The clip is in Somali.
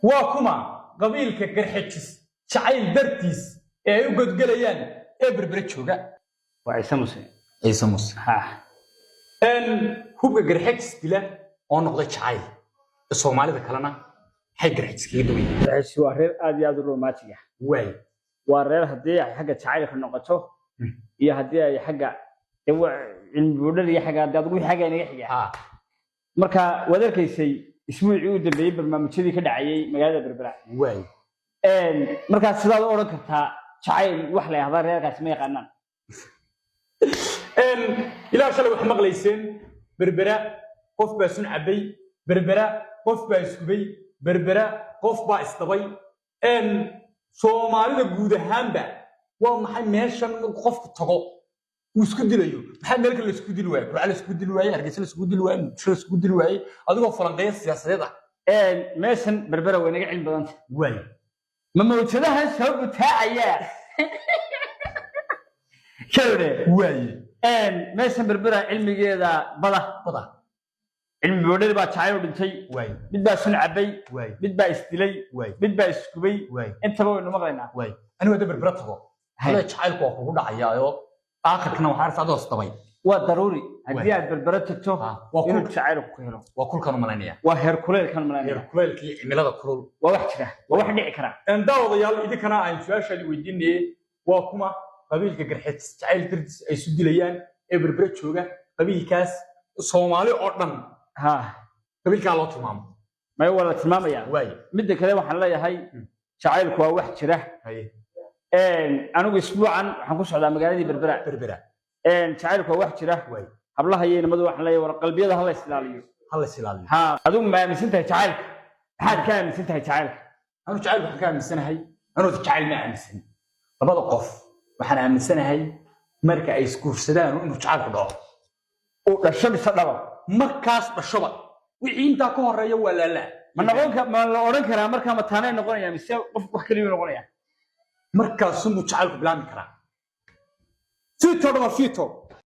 وكما قبيل كجرحتش شعيل درتيس يقعد جليان بربرتشوجا وعيسى موسى عيسى موسى ها ان هو جرحتش دلا oo noqday jacayl Soomaalida kalena hay garxis kii duway عيسى وحرير آدي آدي روماتية way وحرير هدي حاجة تعالي خلنا نقطه يا هدي حاجة هو البودر يا حاجة هدي حاجة نيحية مركا وذلك يسي اسمه عود اللي برنامج كذي كده عيي مجال بربرة way مركا سداد أورك تا تعالي وحلا هذا ريال كاسمية قنان إلى شلون وح مغليسين بربرة قف بسون عبي بربرة قف بسكبي بربرة قف باستبي Soomaalida guud ahaanba waa maxay meeshan qofku tago uu isku dilayo maxay meel kale isku dil waayay kula isku dil waayay hargeysa isku dil waayay mushkil isku dil waayay adigoo falanqeyn siyaasadeed ah meeshan berbera way naga cilmi badan waay ma mawjadaha sabab taacaya shawre waay meeshan berbera cilmigeeda bada علم بودر با تايو دنتي mid baa sun cabay mid baa isdilay mid baa iskubay intaba way maqlaynaa anigu wada berbera tago hada jacaylku waa kugu dhacayaayo aakhirkana waxa arsaado istabay waa daruuri hadii aad berbera tagto inuu jacaylku ku helo waa kulkan malaynaya waa heer kuleel kan malaynaya heer kuleelkii cimilada kulul waa wax jira waa wax dhici kara daawadayaal idinkana aan su'aashaadi weydiinay waa kuma qabiilka garxid jacayl tirtis ay isu dilayaan ee berbera jooga qabiilkaas Soomaali oo dhan ها قبل كان تمام ما هو تمام يعني واي مدة كذا وحنا لا هاي شعيرك واحد شره أنا أسبوعا حنقص على مجالي بربرة شعيرك واحد شره واي قبلها هي نمد وحنا لا ورق قلبي هذا الله يسلالي ها أدوم ما مسنتها شعيرك حد كان مسنتها شعيرك أنا شعيرك كان مسنة هاي أنا شعير ما أمسن فبدأ قف وحنا أمسنة هاي مركز أيسكوف سدان وإنه شعيرك ضاع والشمس صدق markaas dhashaba wixii inta ka horeeyo wala la ma la oran karaa marka ma taanay noqonaya mise qof wax kaliya noqonaya markaas uu jacaylku bilaami karaa fito